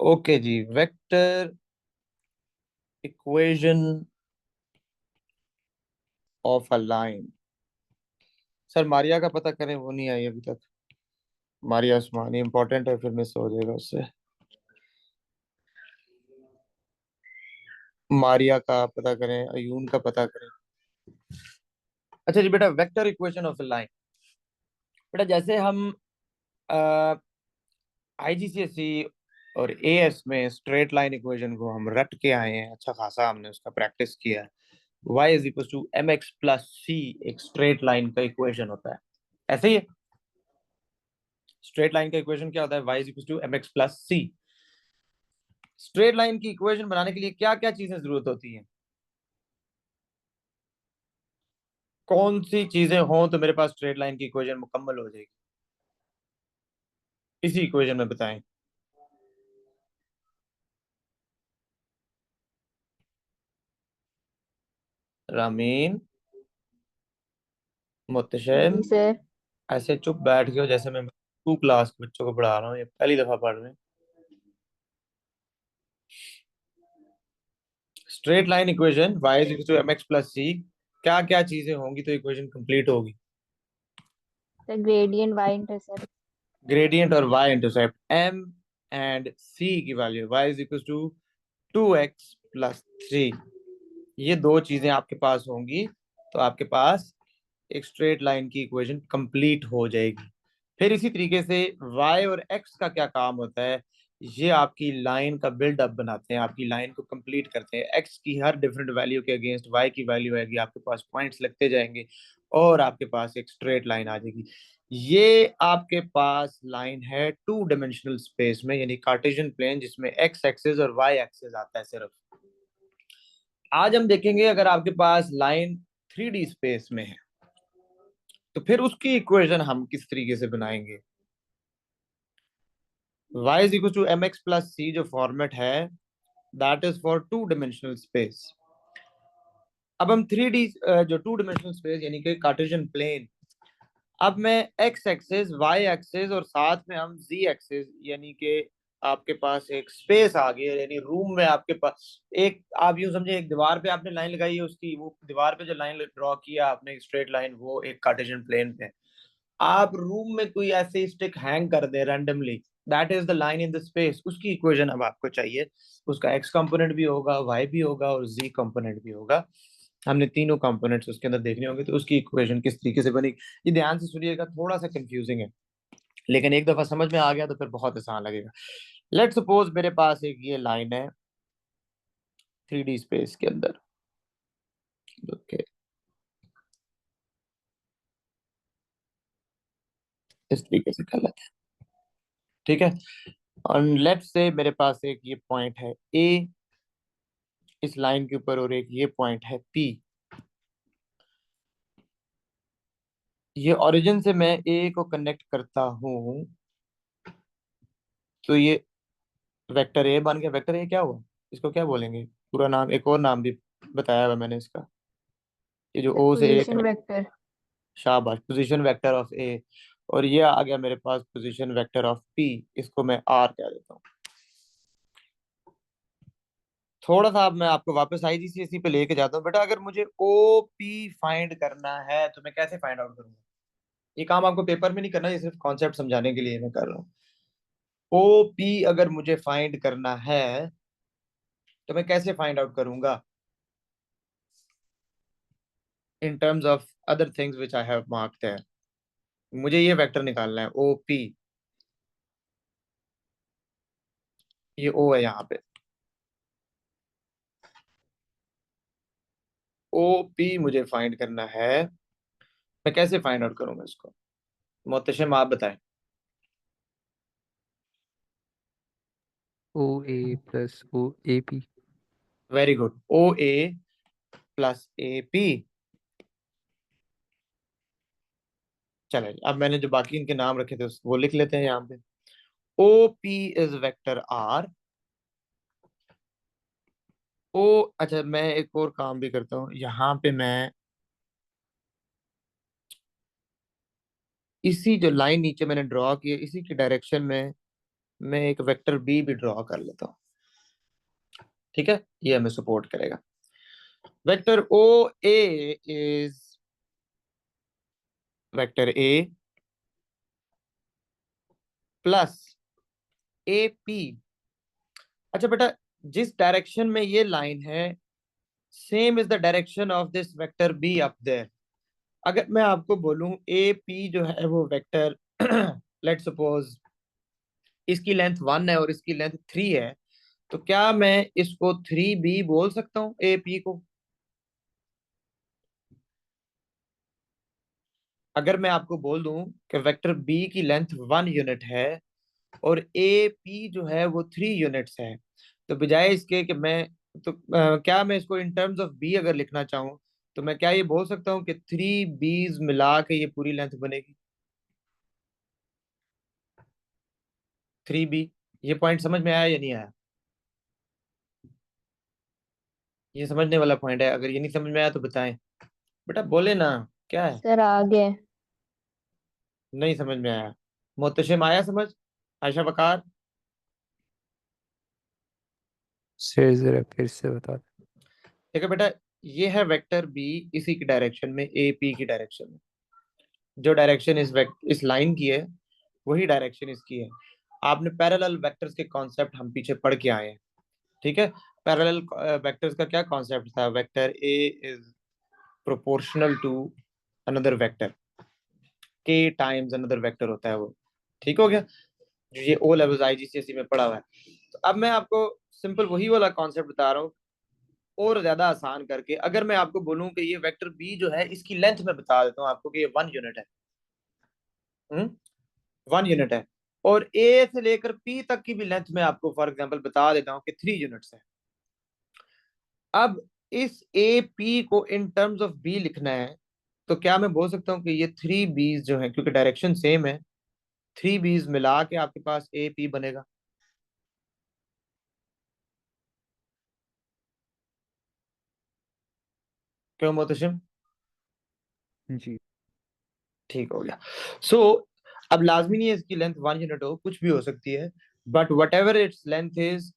Okay जी, vector equation of a line. Sir Maria का पता करें, वो नहीं आई अभी तक। मारिया उस्मानी इंपॉर्टेंट है, फिर मिस हो जाएगा उससे। मारिया का पता करें, अयून का पता करें। अच्छा जी बेटा, vector equation of a line. बेटा जैसे हम आईजीसीएसई और एएस में स्ट्रेट लाइन इक्वेशन को हम रट के आए हैं, अच्छा खासा हमने उसका प्रैक्टिस किया है। y is equal to m x plus c एक स्ट्रेट लाइन का इक्वेशन होता है। ऐसे ही स्ट्रेट लाइन का इक्वेशन क्या होता है? y is equal to m x plus c. Straight line की इक्वेशन बनाने के लिए क्या क्या चीजें जरूरत होती हैं? कौन सी चीजें हों तो मेरे पास स्ट्रेट लाइन की इक्वेशन मुकम्मल हो जाएगी? इसी इक्वेशन में बताएं। रामीन, मुतशिम, जी सर। ऐसे चुप बैठ गए हो जैसे मैं टू क्लास के बच्चों को पढ़ा रहा हूँ, ये पहली दफा पढ़ रहे हैं। Straight line equation y is equal to m x plus c, क्या क्या चीजें होंगी तो इक्वेशन कंप्लीट होगी? Sir gradient y intercept. Gradient और y intercept, m and c की value y is equal to 2x plus 3। ये दो चीजें आपके पास होंगी तो आपके पास एक स्ट्रेट लाइन की इक्वेशन कंप्लीट हो जाएगी। फिर इसी तरीके से y और x का क्या काम होता है? ये आपकी लाइन का बिल्डअप बनाते हैं, आपकी लाइन को कंप्लीट करते हैं। x की हर डिफरेंट वैल्यू के अगेंस्ट y की वैल्यू आएगी, आपके पास पॉइंट्स लगते जाएंगे और आपके पास एक स्ट्रेट लाइन आ जाएगी। ये आपके पास लाइन है टू डायमेंशनल स्पेस में, यानी कार्टेशियन प्लेन, जिसमें x एक्सेस और y एक्सेस आता है सिर्फ। आज हम देखेंगे अगर आपके पास लाइन 3D स्पेस में है तो फिर उसकी इक्वेशन हम किस तरीके से बनाएंगे। y is equal to m x plus c जो फॉर्मेट है, that is for two dimensional space. अब हम 3D जो टू डायमेंशनल स्पेस यानी कि कार्टेशियन प्लेन, अब मैं एक्स एक्सेस वाई एक्सेस और साथ में हम जी एक्सेस, यानी कि आपके पास एक स्पेस आ गई है, यानी रूम में आपके पास एक, आप यूं समझे एक दीवार पे आपने लाइन लगाई है, उसकी वो दीवार पे जो लाइन ड्रॉ किया आपने स्ट्रेट लाइन, वो एक कार्टेशियन प्लेन पे। आप रूम में कोई ऐसे स्टिक हैंग कर दे randomly, that is the line in the space, उसकी इक्वेशन अब आपको चाहिए। उसका एक्स कंपोनेंट भी होगा, वाई भी होगा और जी कंपोनेंट भी होगा। हमने तीनों कंपोनेंट्स उसके अंदर देखने होंगे, तो उसकी इक्वेशन किस तरीके से बनेगी ये ध्यान से सुनिएगा, थोड़ा सा कंफ्यूजिंग है लेकिन एक दफा समझ में आ गया तो फिर बहुत आसान लगेगा। लेट सपोज मेरे पास एक ये लाइन है 3D स्पेस के अंदर। ओके, इस तरीके से कर लेते हैं, ठीक है। और लेट से मेरे पास एक ये पॉइंट है ए इस लाइन के ऊपर और एक ये पॉइंट है पी। ये ओरिजिन से मैं ए को कनेक्ट करता हूं तो ये वेक्टर ए बन गया। वेक्टर ए क्या हुआ, इसको क्या बोलेंगे? पूरा नाम, एक और नाम भी बताया हुआ मैंने इसका, ये जो सर ओ से ए, पोजीशन वेक्टर। शाबाश, पोजीशन वेक्टर ऑफ ए। और ये आ गया मेरे पास पोजीशन वेक्टर ऑफ पी, इसको मैं आर कह देता हूँ। थोड़ा सा अब मैं आपको वापस आईजीसीएसई पे लेके जाता हूँ। बेटा अगर मुझे ओ पी फाइंड करना है तो मैं कैसे फाइंड आउट करूंगा? ये काम आपको पेपर में नहीं करना, ये सिर्फ कॉन्सेप्ट समझाने के लिए मैं कर रहा हूँ। ओ पी अगर मुझे फाइंड करना है तो मैं कैसे फाइंड आउट करूंगा in terms of other things which I have marked है? मुझे ये वेक्टर निकालना है ओ पी, ये ओ है यहाँ पे। ओ पी मुझे फाइंड करना है, मैं कैसे फाइंड आउट करूंगा इसको? मोहतशिम आप बताएं। O A plus O A P. Very good, O A plus A P. चले अब मैंने जो बाकी इनके नाम रखे थे वो लिख लेते हैं यहाँ पे। O P is vector r. ओ, अच्छा मैं एक और काम भी करता हूँ यहाँ पे, मैं इसी जो लाइन नीचे मैंने ड्रॉ की है इसी की डायरेक्शन में मैं एक वेक्टर बी भी ड्रॉ कर लेता हूँ। ठीक है, ये हमें सपोर्ट करेगा। Vector O A is vector A plus A P. अच्छा बेटा, जिस डायरेक्शन में ये लाइन है same is the direction of this vector B up there. अगर मैं आपको बोलूं ए पी जो है वो वेक्टर लेट सपोज इसकी लेंथ 1 है और इसकी लेंथ 3 है, तो क्या मैं इसको 3b बोल सकता हूँ ए पी को? अगर मैं आपको बोल दूं कि वेक्टर बी की लेंथ 1 यूनिट है और ए पी जो है वो 3 यूनिट्स है, तो बजाय इसके कि मैं तो क्या मैं इसको इन टर्म्स ऑफ बी अगर लिखना चाहूँ तो मैं क्या ये बोल सकता हूँ कि 3b's मिला के ये पूरी लेंथ बनेगी 3b? ये पॉइंट समझ में आया या नहीं आया? ये समझने वाला पॉइंट है, अगर ये नहीं समझ में आया तो बताएं बेटा, बोले ना। क्या है? सर आगे। नहीं समझ में आया? मोहतशिम आया समझ? आयशा वकार? सर जरा फिर से बता दो। ठीक है बेटा, ये है वेक्टर बी इसी की डायरेक्शन में, ए पी की डायरेक्शन में। जो डायरेक्शन इस लाइन की है वही डायरेक्शन इसकी है। आपने पैरेलल वेक्टर्स के कॉन्सेप्ट हम पीछे पढ़ के आए हैं। ठीक है, पैरेलल वेक्टर्स का क्या कॉन्सेप्ट था? Vector A is proportional to another vector, K times another vector होता है वो। ठीक हो गया? जो ये ओ लेवल्स आईजीसीएसई में पढ़ा हुआ है। तो अब मैं आपको सिंपल वही वाला कॉन्सेप्ट बता रहा हूँ और ज्यादा आसान करके। अगर मैं आपको बोलूं कि ये वेक्टर बी जो है इसकी लेंथ में बता देता हूँ आपको कि ये 1 यूनिट है। 1 यूनिट है। और ए से लेकर पी तक की भी लेंथ में आपको फॉर एग्जांपल बता देता हूँ कि 3 यूनिट्स है। अब इस ए पी को इन टर्म्स ऑफ बी लिखना है, तो क्या मैं बोल सकता हूँ कि ये 3b's जो है, क्योंकि डायरेक्शन सेम है, 3b's मिला के आपके पास ए पी बनेगा। क्यों मोहतशिम? जी। ठीक हो गया। सो अब लाजमी नहीं है इसकी लेंथ 1 यूनिट हो, कुछ भी हो सकती है, but what ever its length is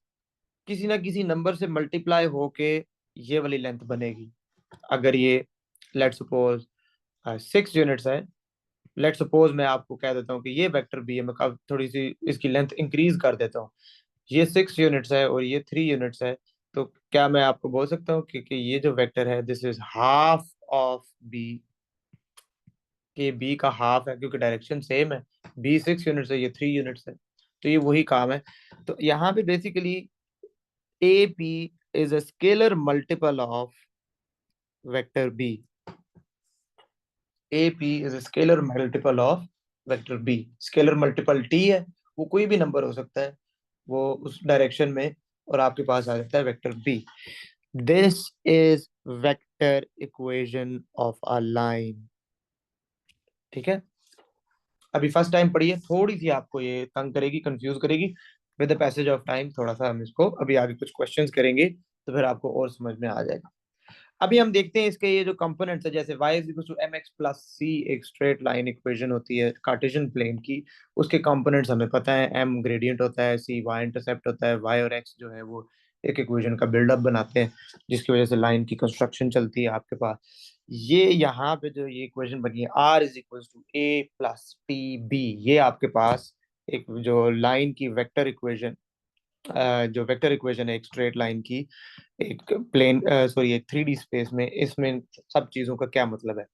किसी ना किसी नंबर से मल्टीप्लाई होके ये वाली लेंथ बनेगी। अगर ये लेट सपोज 6 यूनिट्स है, लेट सपोज मैं आपको कह देता हूँ कि ये वेक्टर बी है, मैं अब थोड़ी सी इसकी लेंथ इंक्रीज कर देता हूँ। ये 6 यूनिट्स है और ये 3 यूनिट्स है, तो क्या मैं आपको बोल सकता हूँ कि ये जो वेक्टर है this is half of B, कि बी का हाफ है, क्योंकि डायरेक्शन सेम है। बी 6 यूनिट्स है, ये 3 यूनिट्स है, तो ये वही काम है। तो यहाँ पे basically A P is a scalar multiple of vector B. A P is a scalar multiple of vector B. Scalar multiple T है, वो कोई भी नंबर हो सकता है वो उस डायरेक्शन में, और आपके पास आ जाता है vector B. This is vector equation of a line. ठीक है, अभी फर्स्ट टाइम पढ़िए, थोड़ी सी आपको ये तंग करेगी, कंफ्यूज करेगी। With the passage of time थोड़ा सा हम इसको अभी आगे कुछ क्वेश्चंस करेंगे तो फिर आपको और समझ में आ जाएगा। अभी हम देखते हैं इसके ये जो कंपोनेंट्स है, जैसे y is equal to m x plus c, एक स्ट्रेट लाइन इक्वेशन होती है कार्टेशियन प्लेन की। उसके कंपोनेंट्स हमें पता है, m ग्रेडियंट होता है, c y इंटरसेप्ट होता है, y और x जो है वो एक इक्वेशन का बिल्डअप बनाते हैं, जिसकी वजह से लाइन की कंस्ट्रक्शन चलती है आपके पास। ये यहाँ पे जो ये इक्वेशन बनी है r is equal to a plus T B, ये आपके पास एक जो लाइन की वेक्टर इक्वेशन, जो वेक्टर इक्वेशन है एक स्ट्रेट लाइन की, एक प्लेन सॉरी एक 3D स्पेस में, इसमें सब चीजों का क्या मतलब है?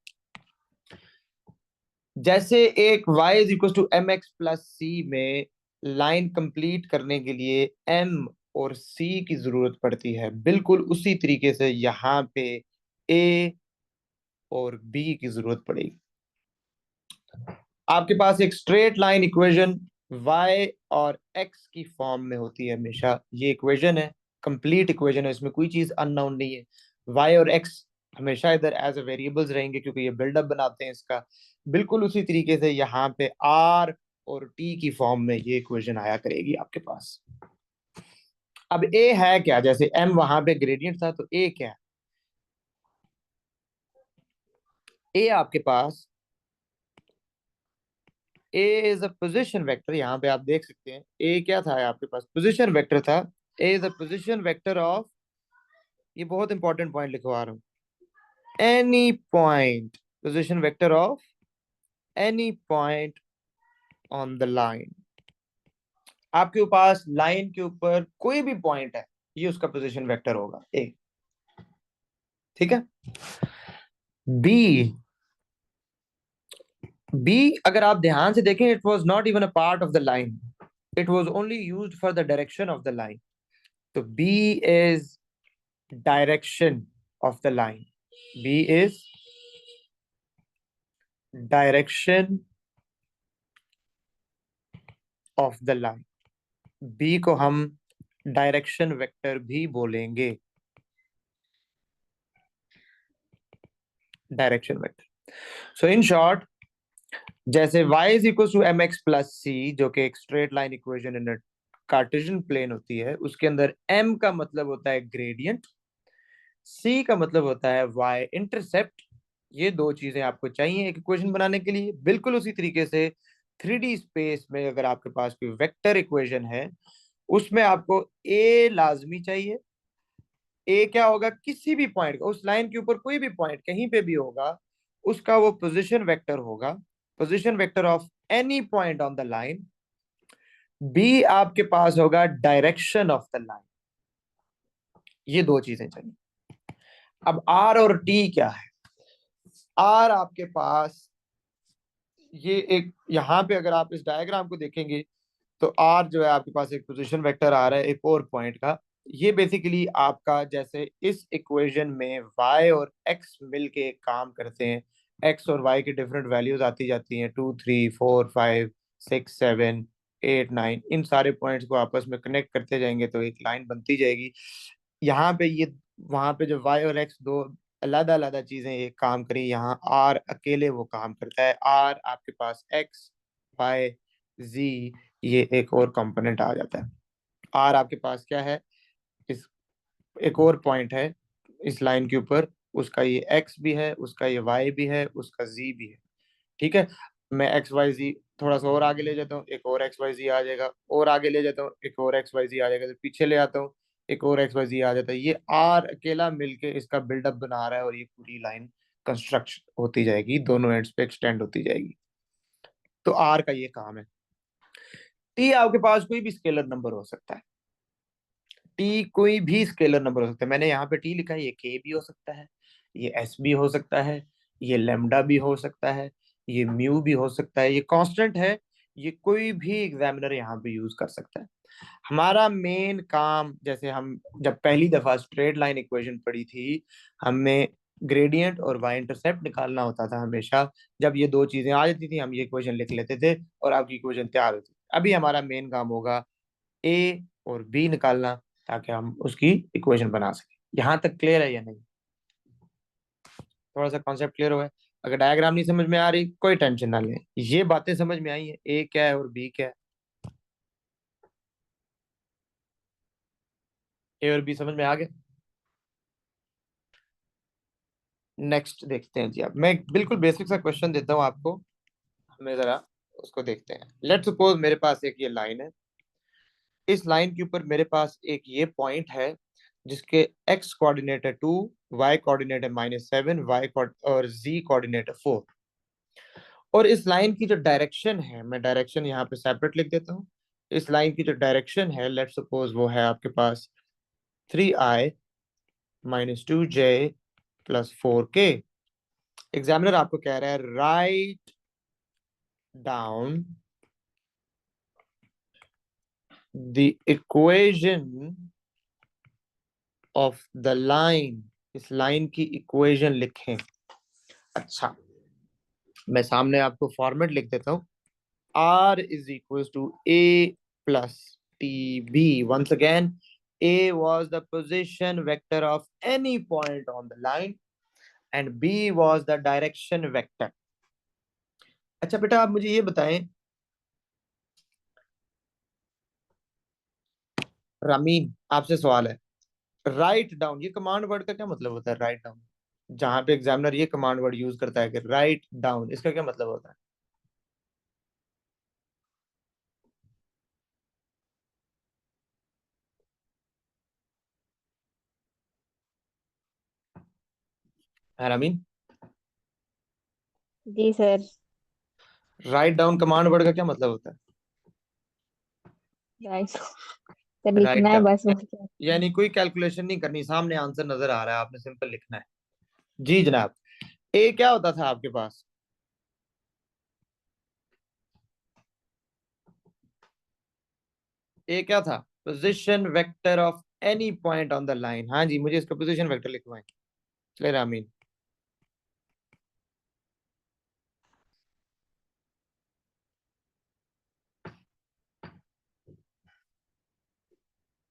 जैसे एक y is equal to m x plus c में लाइन कंप्लीट करने के लिए m और c की जरूरत पड़ती है, बिल्कुल उसी तरीके से यहाँ पे a और b की जरूरत पड़ेगी। आपके पास एक स्ट्रेट लाइन इक्वेशन y और x की फॉर्म में होती है हमेशा। ये इक्वेशन है, कंप्लीट इक्वेशन है, इसमें कोई चीज अननोन नहीं है। y और x हमेशा इधर एज ए वेरिएबल्स रहेंगे क्योंकि ये बिल्डअप बनाते हैं इसका। बिल्कुल उसी तरीके से यहाँ पे r और t की फॉर्म में ये इक्वेशन आया करेगी आपके पास। अब a है क्या? जैसे m वहां पे ग्रेडियंट था, तो a क्या है? a आपके पास ए इज अ पोजिशन वेक्टर, यहाँ पे आप देख सकते हैं ए क्या था आपके पास, पोजिशन वेक्टर था। A is a position vector of, ये बहुत इंपॉर्टेंट पॉइंट लिखवा रहा हूँ, any point, position vector of any point on the line. आपके पास लाइन के ऊपर कोई भी पॉइंट है, ये उसका पोजीशन वेक्टर होगा ए। ठीक है। बी, बी अगर आप ध्यान से देखें, it was not even a part of the line, it was only used for the direction of the line. तो B is direction of the line, B is direction of the line. B को हम direction vector भी बोलेंगे, direction vector. So in short, जैसे y is equal to m x plus c, जो कि एक straight line equation in Cartesian plane होती है, उसके अंदर m का मतलब होता है ग्रेडियंट, c का मतलब होता है y इंटरसेप्ट। ये दो चीजें आपको चाहिए एक इक्वेशन बनाने के लिए। बिल्कुल उसी तरीके से 3D स्पेस में अगर आपके पास कोई वेक्टर इक्वेशन है, उसमें आपको a लाजमी चाहिए। ए क्या होगा, किसी भी पॉइंट का, उस लाइन के ऊपर कोई भी पॉइंट कहीं पे भी होगा, उसका वो पोजीशन वेक्टर होगा, position vector of any point on the line. B आपके पास होगा डायरेक्शन ऑफ द लाइन। ये दो चीजें चाहिए। अब आर और टी क्या है? आर आपके पास ये एक, यहां पे अगर आप इस डायग्राम को देखेंगे तो आर जो है आपके पास एक पोजीशन वेक्टर आ रहा है एक और पॉइंट का। ये बेसिकली आपका, जैसे इस इक्वेशन में y और x मिलके काम करते हैं, x और y की डिफरेंट वैल्यूज आती जाती हैं, 2 3 4 5 6 7 8 9, इन सारे पॉइंट्स को आपस में कनेक्ट करते जाएंगे तो एक लाइन बनती जाएगी। यहाँ पे ये, वहां पे जो y और x दो अलग अलग चीजें ये काम करी, यहाँ r अकेले वो काम करता है। r आपके पास x y z, ये एक और कंपोनेंट आ जाता है। आर आपके पास क्या है, इस एक और पॉइंट है इस लाइन के ऊपर, उसका ये एक्स भी है, उसका ये वाई भी है, उसका जी भी है। ठीक है। मैं एक्स वाई जी थोड़ा सा और आगे ले जाता हूँ, एक और एक्स वाई जी आ जाएगा, और आगे ले जाता हूँ एक और एक्स वाई जी आ जाएगा, तो पीछे ले आता हूँ एक और एक्स वाई जी आ जाता है। ये आर अकेला मिलके इसका बिल्डअप बना रहा है, और ये पूरी लाइन कंस्ट्रक्ट होती जाएगी, दोनों एंड्स पे एक्सटेंड होती जाएगी। तो आर का ये काम है। टी आपके पास कोई भी स्केलर नंबर हो सकता है, टी कोई भी स्केलर नंबर हो सकता है। मैंने यहाँ पे टी लिखा है, ये के भी हो सकता है, ये एस भी हो सकता है, ये लेमडा भी हो सकता है, ये म्यू भी हो सकता है, ये कांस्टेंट है, ये कोई भी एग्जामिनर यहाँ पे यूज कर सकता है। हमारा मेन काम, जैसे हम जब पहली दफा स्ट्रेट लाइन इक्वेशन पढ़ी थी, हमें ग्रेडियंट और वाई इंटरसेप्ट निकालना होता था हमेशा। जब ये दो चीजें आ जाती थी, हम ये इक्वेशन लिख लेते थे और आपकी इक्वेशन तैयार होती थी। अभी हमारा मेन काम होगा ए और बी निकालना, ताकि हम उसकी इक्वेशन बना सकें। यहां तक क्लियर है या नहीं? थोड़ा सा कॉन्सेप्ट क्लियर हुआ है? अगर डायग्राम नहीं समझ में आ रही, कोई टेंशन ना लें, ये बातें समझ में आई है, ए क्या है और बी क्या है, ए और बी समझ में आ गए। नेक्स्ट देखते हैं जी। अब मैं बिल्कुल बेसिक सा क्वेश्चन देता हूँ आपको, हमें जरा उसको देखते हैं। लेट्स सपोज मेरे पास एक ये लाइन है, इस लाइन के ऊपर मेरे पास एक ये पॉइंट है जिसके x कोऑर्डिनेट है 2, y कोऑर्डिनेट है -7, और z कोऑर्डिनेट है 4। और इस लाइन की जो डायरेक्शन है, मैं डायरेक्शन यहाँ पे सेपरेट लिख देता हूँ। इस लाइन की जो डायरेक्शन है, लेट्स सपोज वो है आपके पास 3i -2j +4k। एग्जामिनर आपको कह रहा है write down the equation of the line, इस लाइन की इक्वेशन लिखें। अच्छा, मैं सामने आपको फॉर्मेट लिख देता हूँ। R is equals to A plus TB. Once again, A was the position vector of any point on the line and B was the direction vector. अच्छा बेटा, आप मुझे ये बताएं, रामीन आपसे सवाल है, राइट डाउन, ये कमांड वर्ड का क्या मतलब होता है? राइट डाउन, जहां पे एग्जामिनर ये कमांड वर्ड यूज करता है कि राइट डाउन, इसका क्या मतलब होता है? रामीन, जी sir. Write down command word का क्या मतलब होता राइट सर, है? लिखना राइट है डाउन बस, और क्या। यानी कोई कैलकुलेशन नहीं करनी, सामने आंसर नजर आ रहा है, आपने सिंपल लिखना है। जी जनाब। ए क्या होता था आपके पास? ए क्या था? Position vector of any point on the line. हाँ जी, मुझे इसका पोजीशन वेक्टर लिखवाएं। चले रामीन।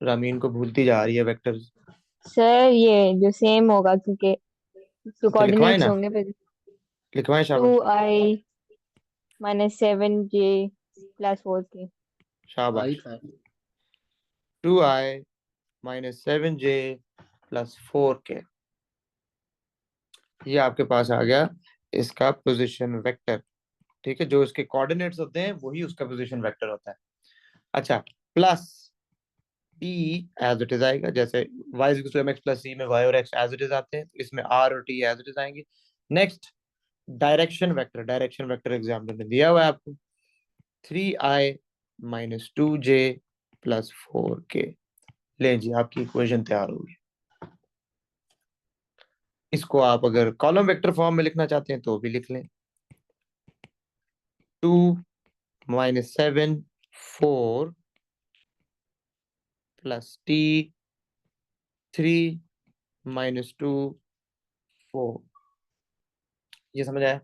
रामीन को भूलती जा रही है वेक्टर। सर ये जो सेम होगा, क्योंकि जो तो लिखवाएं कोऑर्डिनेट्स ना, होंगे फिर। लिखवाएं, टू शाबाश। आई -7 J +4 K। शाबाश। 2i - 7j + 4k, ये आपके पास आ गया इसका पोजीशन वेक्टर। ठीक है, जो इसके कोऑर्डिनेट्स होते हैं वही उसका पोजीशन वेक्टर होता है। अच्छा, plus T as it is आएगा, जैसे y = mx + c में y और x एज इट इज आते हैं, तो इसमें r और t एज इट इज आएंगे। Next, direction vector. Direction vector example में दिया हुआ है आपको, 3i - 2j + 4k। ले जी, आपकी इक्वेशन तैयार होगी। इसको आप अगर कॉलम वेक्टर फॉर्म में लिखना चाहते हैं तो भी लिख लें। 2 - 7 4 + t 3 - 2 4। ये समझ आया?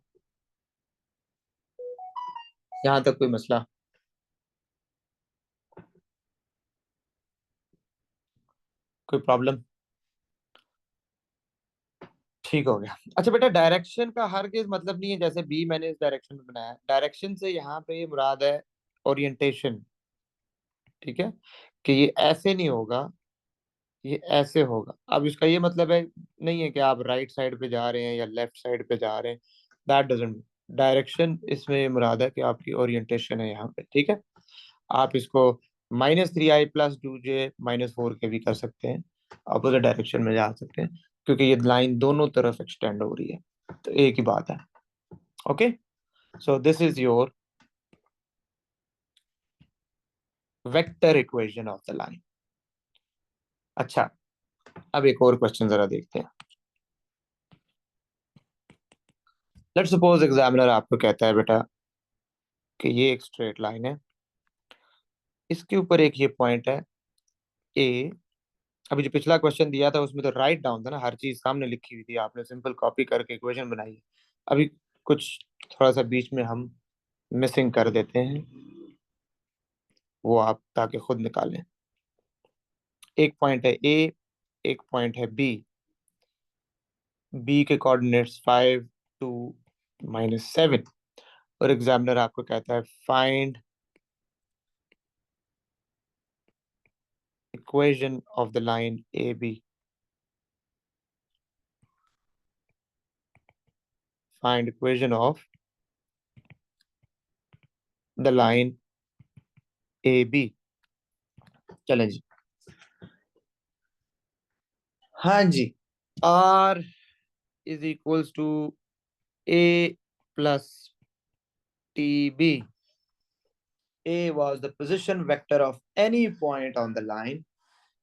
यहां तक कोई मसला? कोई प्रॉब्लम? ठीक हो गया। अच्छा बेटा, डायरेक्शन का हर केस मतलब नहीं है जैसे बी मैंने इस डायरेक्शन में बनाया। डायरेक्शन से यहाँ पे ये मुराद है ओरिएंटेशन। ठीक है, कि ये ऐसे नहीं होगा, ये ऐसे होगा। अब इसका ये मतलब है नहीं है कि आप राइट साइड पे जा रहे हैं या लेफ्ट साइड पे जा रहे हैं। दैट डजंट, डायरेक्शन इसमें ये मुराद है कि आपकी ओरिएंटेशन है यहाँ पे। ठीक है, आप इसको -3i + 2j - 4k भी कर सकते हैं, अपोजिट डायरेक्शन में जा सकते हैं, क्योंकि ये लाइन दोनों तरफ एक्सटेंड हो रही है, तो एक ही बात है। Okay, so this is your vector equation of the line. अच्छा, अब एक और क्वेश्चन जरा देखते हैं। लेट्स सपोज एग्जामिनर आपको कहता है बेटा कि ये एक स्ट्रेट लाइन है, इसके ऊपर एक ये पॉइंट है ए। अभी जो पिछला क्वेश्चन दिया था उसमें तो राइट डाउन था ना, हर चीज सामने लिखी हुई थी, आपने सिंपल कॉपी करके इक्वेशन बनाई है। अभी कुछ थोड़ा सा बीच में हम मिसिंग कर देते हैं, वो आप ताकि खुद निकालें। एक पॉइंट है ए, एक पॉइंट है बी। बी के कोऑर्डिनेट्स 5 2 - 7, और एग्जामिनर आपको कहता है find equation of the line A B. Find equation of the line A B. चलें जी। हाँ जी, R = a plus tb. A was the position vector of any point on the line.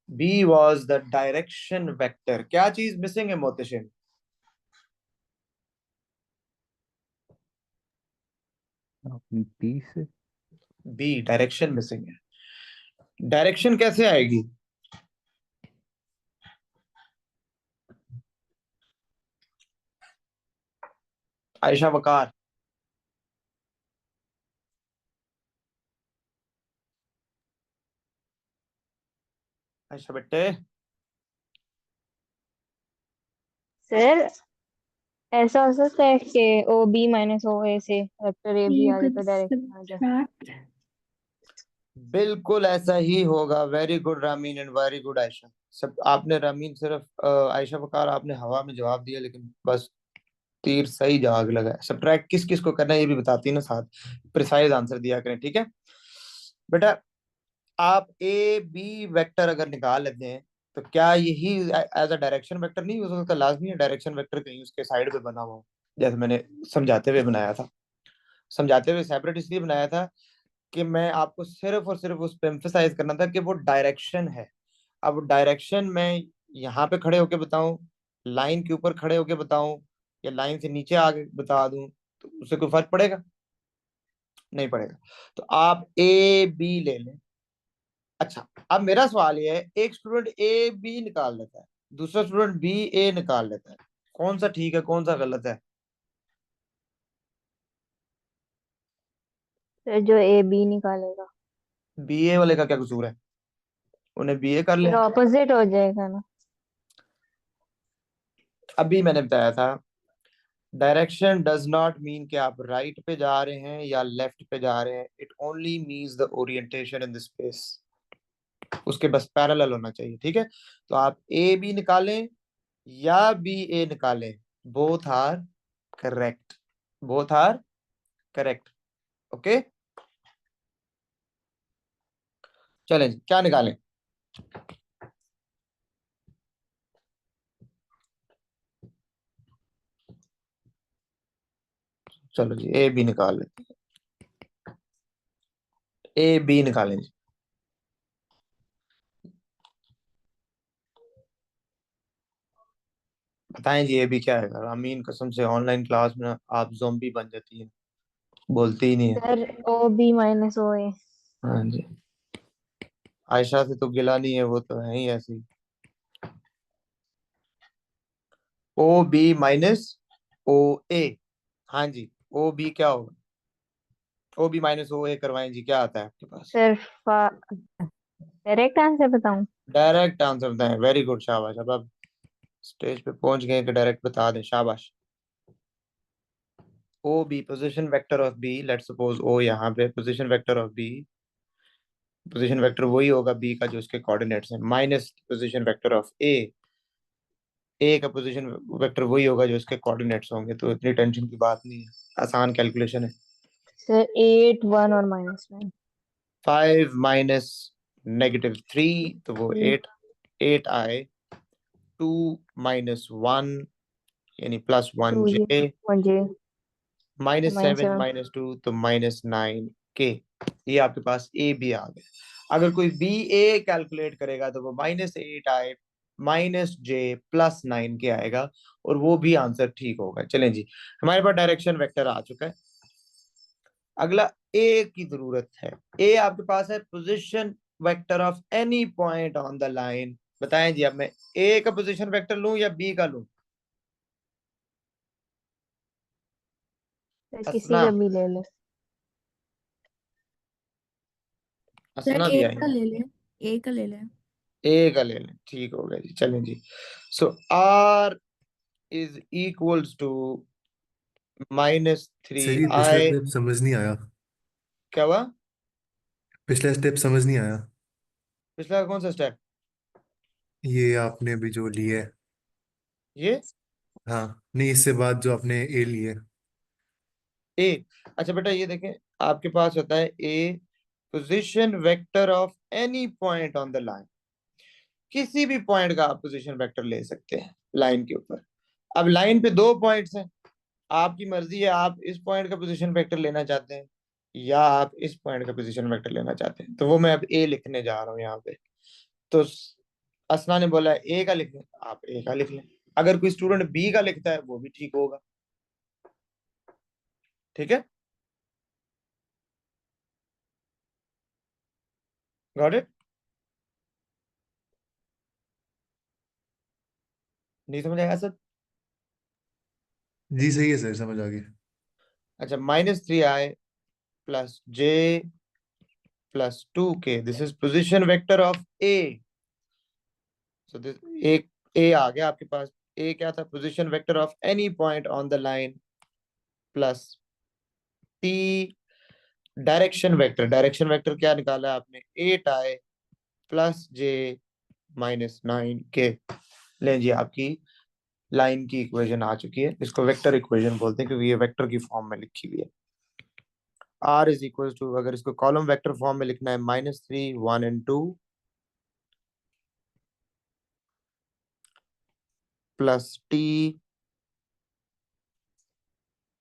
B was the direction vector. क्या चीज missing है Mohtashim? B से। B, direction missing है। Direction कैसे आएगी? आयशा वकार, आयशा बेटे। सर ऐसा हो सकता है कि OB - OA से वेक्टर ए भी A आ जाए, with तो डायरेक्शन आ जाए। subtract बिल्कुल ऐसा ही होगा। Very good Ramin and very good Ayesha. सब आपने रामीन सिर्फ आयशा वकार आपने हवा में जवाब दिया, लेकिन बस तीर सही जवाब लगा है। सब्ट्रैक्ट किस किस को करना है ये भी बताती है ना, साथ प्रिसाइज आंसर दिया करें। ठीक है बेटा, आप ए बी वेक्टर अगर निकाल लेते हैं तो क्या यही एज अ डायरेक्शन वेक्टर नहीं यूज हो सकता? लाजमी है डायरेक्शन वेक्टर कहीं उसके साइड पे बना हुआ हो, जैसे मैंने समझाते हुए बनाया था। समझाते हुए सेपरेट इसलिए बनाया था कि मैं आपको सिर्फ और सिर्फ उस पर एम्फेसाइज करना था कि वो डायरेक्शन है। अब डायरेक्शन मैं यहाँ पे खड़े होके बताऊं, लाइन के ऊपर खड़े होके बताऊं, या लाइन से नीचे आगे बता दूं, तो उससे कोई फर्क पड़ेगा? नहीं पड़ेगा। तो आप ए बी ले लें। अच्छा, अब मेरा सवाल ये है, एक स्टूडेंट ए बी निकाल लेता है, दूसरा स्टूडेंट बी ए निकाल लेता है, कौन सा ठीक है कौन सा गलत है? सर जो ए बी निकालेगा बी ए वाले का क्या कसूर है? उन्हें बी ए कर फिर लिया। ऑपोजिट हो जाएगा ना। अभी मैंने बताया था, डायरेक्शन डज नॉट मीन कि आप राइट पे जा रहे हैं या लेफ्ट पे जा रहे हैं, it only means the orientation in the space. उसके बस पैरेलल होना चाहिए, ठीक है? तो आप ए बी निकालें या बी ए निकालें, both are correct, both are correct. Okay, चलें जी, क्या निकालें? चलो जी, ए बी निकाल लेते हैं, ए बी निकालें जी। बताएं जी, ए बी क्या है? अमीन कसम से ऑनलाइन क्लास में आप जोम्बी बन जाती है, बोलती ही नहीं है। Sir O B minus O ए। हाँ जी, आयशा से तो गिला नहीं है, वो तो है ही ऐसी। ओ बी माइनस ओ ए। हाँ जी, ओ बी क्या होगा? ओ बी माइनस ओ ए करवाएं जी, क्या आता है आपके पास? सर डायरेक्ट आंसर बताऊं? डायरेक्ट आंसर बताएं, वेरी गुड, शाबाश। अब आप स्टेज पे पहुंच गए कि डायरेक्ट बता दें, शाबाश। O B position vector of B, let's suppose O यहाँ पे position vector of B. Position vector वही होगा बी का जो उसके कोऑर्डिनेट्स हैं, minus position vector of A का पोजीशन वेक्टर वही होगा जो उसके कोऑर्डिनेट्स होंगे। तो इतनी टेंशन की बात नहीं है, आसान कैलकुलेशन है। सर 8 1 और -9। 5 - -3, तो वो 3 8, 8 आए। 2 - 1 यानी +1 2 जी जे। 1 जी -7 -7। -2 तो -9 के। ये आपके पास ए बी आ गया। अगर कोई बी ए कैलकुलेट करेगा तो वो -8 आए, -j +9 के आएगा, और वो भी आंसर ठीक होगा। चलें जी, हमारे पास डायरेक्शन वेक्टर आ चुका है। अगला ए की जरूरत है। ए आपके पास है position vector of any point on the line. बताएं जी, अब मैं ए का पोजीशन वेक्टर लूं या बी का लूं? सर किसी हंसना, का भी ले लो। सर हंसना भी एक का आएगा। ले लें। एक का ले लें। ए का ले लें, ठीक हो गया जी। चलें जी, so r is equals to -3 sir ये पिछला आई। स्टेप समझ नहीं आया। क्या हुआ? पिछला स्टेप समझ नहीं आया। पिछला कौन सा स्टेप? ये आपने अभी जो लिए। ये हाँ नहीं, इससे बाद जो आपने ए लिए। ए। अच्छा बेटा, ये देखें, आपके पास होता है A position vector of any point on the line. किसी भी पॉइंट का आप पोजीशन वेक्टर ले सकते हैं लाइन के ऊपर। अब लाइन पे दो पॉइंट्स हैं, आपकी मर्जी है, आप इस पॉइंट का पोजीशन वेक्टर लेना चाहते हैं या आप इस पॉइंट का पोजीशन वेक्टर लेना चाहते हैं। तो वो मैं अब ए लिखने जा रहा हूँ यहाँ पे। तो असना ने बोला ए का लिख लें, आप ए का लिख लें। अगर कोई स्टूडेंट बी का लिखता है वो भी ठीक होगा, ठीक है? Got it? नहीं समझ आया सर? जी सही है सर, समझ आ गया। अच्छा, -3i +j +2k, this is position vector of A. So this एक ए आ गया आपके पास। ए क्या था? Position vector of any point on the line, plus T direction vector क्या निकाला है आपने? 8i +j -9k। लें जी, आपकी लाइन की इक्वेशन आ चुकी है। इसको वेक्टर इक्वेशन बोलते हैं क्योंकि ये वेक्टर की फॉर्म में लिखी हुई है। आर इज इक्वल टू, अगर इसको कॉलम वेक्टर फॉर्म में लिखना है, -3 1 और 2, प्लस टी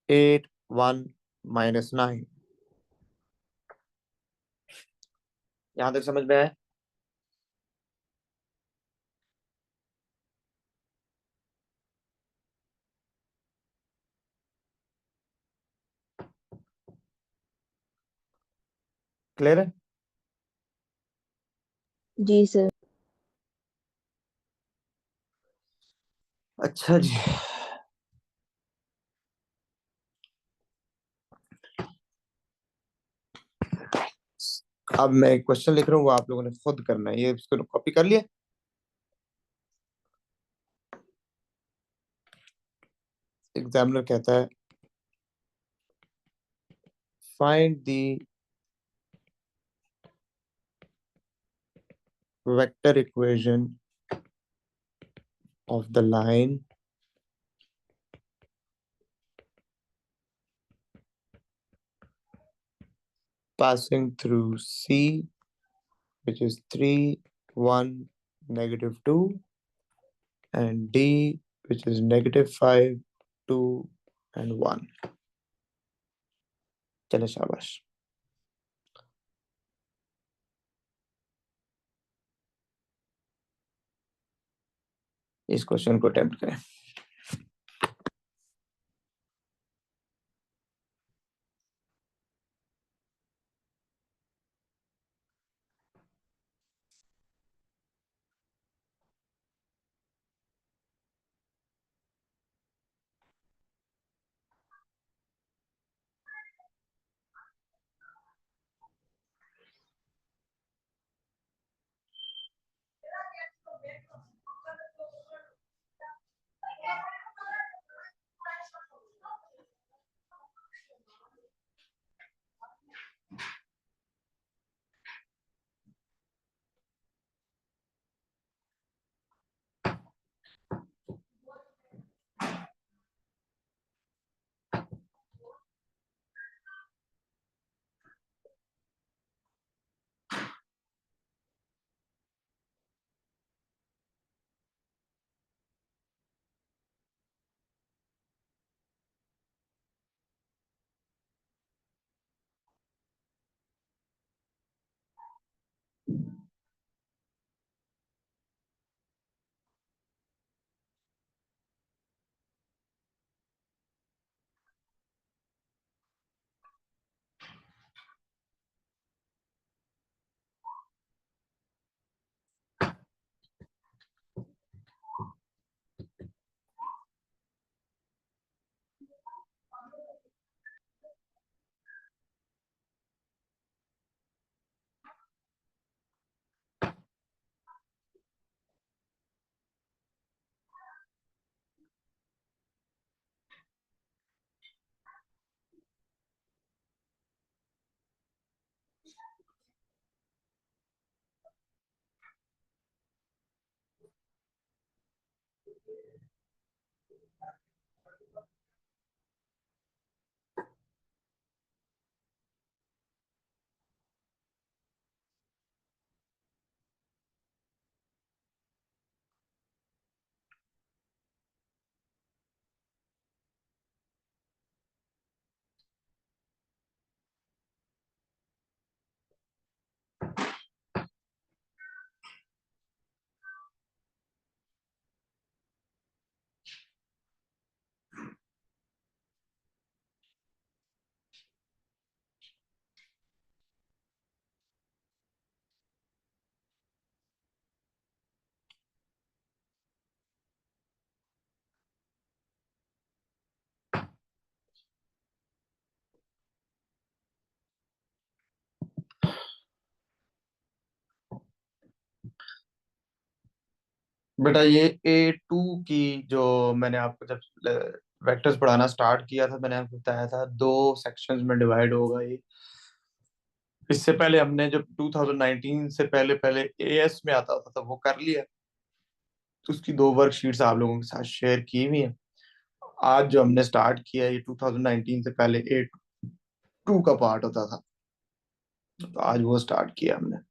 8 1 -9। यहां तक समझ में आया? क्लियर है? जी सर। अच्छा जी, अब मैं एक क्वेश्चन लिख रहा हूँ, वो आप लोगों ने खुद करना है। ये इसको कॉपी कर लिया। एग्जामिनर कहता है find the vector equation of the line passing through C, which is 3 1 -2, and D, which is -5 2 and 1। चले शाबाश। इस क्वेश्चन को अटेम्प्ट करें। बेटा ये A2 की, जो मैंने आपको जब वेक्टर्स पढ़ाना स्टार्ट किया था, मैंने आपको बताया था 2 सेक्शंस में डिवाइड होगा ये। इससे पहले हमने जब 2019 से पहले पहले एएस में आता था, तो वो कर लिया। तो उसकी 2 वर्कशीट्स आप लोगों के साथ शेयर की हुई हैं। आज जो हमने स्टार्ट किया है, ये 2019 से पहले A2 का पार्ट होता था, तो आज वो स्टार्ट किया हमने।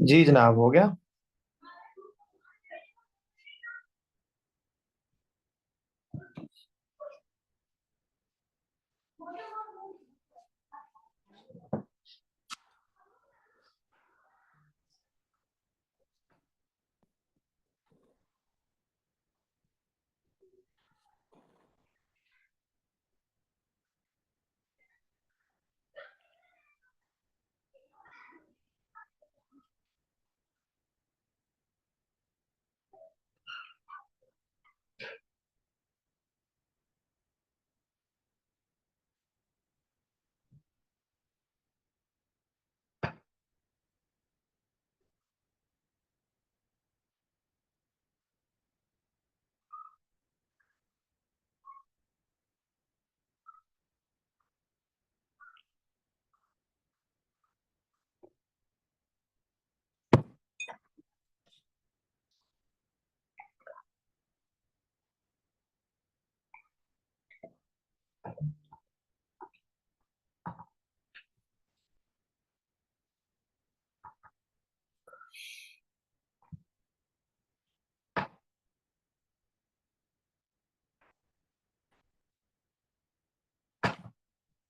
जी जनाब, हो गया।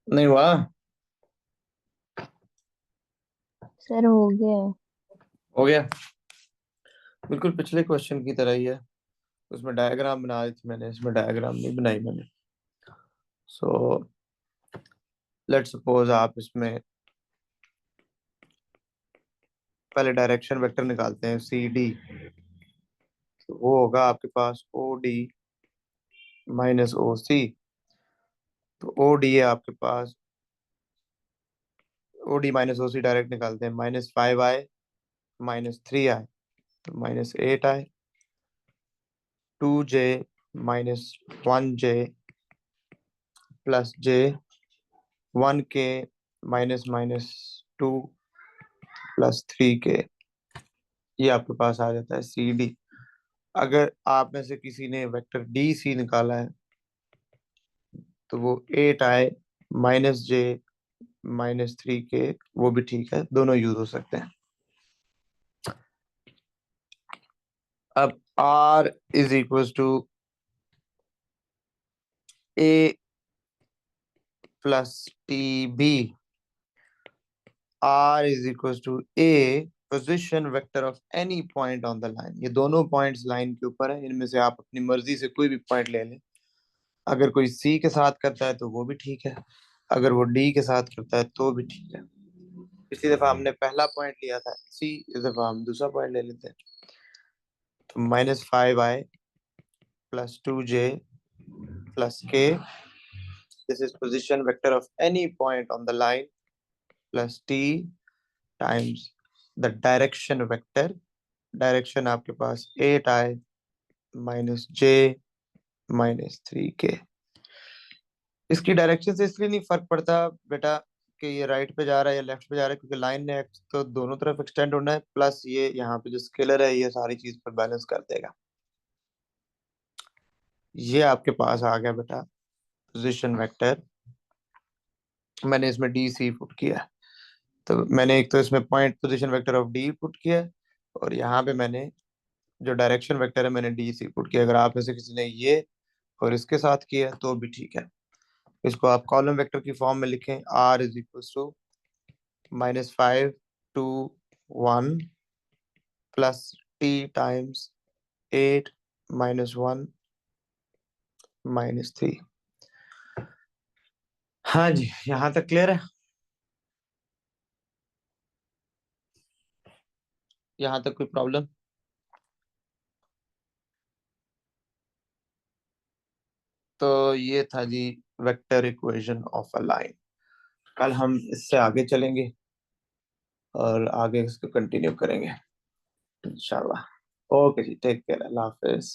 नहीं हुआ। सर हो गया है। हो गया, बिल्कुल पिछले क्वेश्चन की तरह ही है। उसमें डायग्राम बना दी थी मैंने, इसमें डायग्राम नहीं बनाई मैंने। सो लेट सपोज आप इसमें पहले डायरेक्शन वेक्टर निकालते हैं सी डी। तो वो होगा आपके पास ओ डी माइनस ओ सी। तो ओ डी है आपके पास, ओ डी माइनस ओ सी डायरेक्ट निकालते हैं, -5i -3i, तो -8i, 2j -1j plus j, 1k -2 plus 3k। ये आपके पास आ जाता है सी डी। अगर आप में से किसी ने वेक्टर डी सी निकाला है तो वो 8i -j -3k, वो भी ठीक है, दोनों यूज हो सकते हैं। अब r is equal to a plus T B. r is equal to a position vector of any point on the line. ये दोनों पॉइंट्स लाइन के ऊपर है, इनमें से आप अपनी मर्जी से कोई भी पॉइंट ले लें। अगर कोई सी के साथ करता है तो वो भी ठीक है, अगर वो डी के साथ करता है तो भी ठीक है। पिछली दफा हमने पहला पॉइंट लिया था सी, इस दफा हम दूसरा पॉइंट ले लेते हैं। तो -5i plus 2j plus k, this is position vector of any point on the line, plus t times the direction vector. Direction आपके पास 8i -j -3k। इसकी डायरेक्शन से इसलिए नहीं फर्क पड़ता बेटा कि ये राइट पे जा रहा है या लेफ्ट पे जा रहा है, क्योंकि लाइन ने तो दोनों तरफ एक्सटेंड होना है, प्लस ये यहाँ पे जो स्केलर है ये सारी चीज पर बैलेंस कर देगा। ये आपके पास आ गया बेटा पोजीशन वेक्टर। मैंने इसमें डी सी पुट किया है। तो मैंने एक तो इसमें point position vector of D put किया है, और यहाँ पे मैंने जो डायरेक्शन वेक्टर है मैंने डी सी पुट किया। अगर आप में से किसी ने ये और इसके साथ किया तो भी ठीक है। इसको आप कॉलम वेक्टर की फॉर्म में लिखें, R is equal to -5 2 1 plus T times 8 -1 -3। हाँ जी, यहाँ तक क्लियर है? यहाँ तक कोई प्रॉब्लम? तो ये था जी vector equation of a line. कल हम इससे आगे चलेंगे और आगे इसको कंटिन्यू करेंगे इंशाल्लाह। ओके जी, टेक केयर, अल्लाह हाफिज।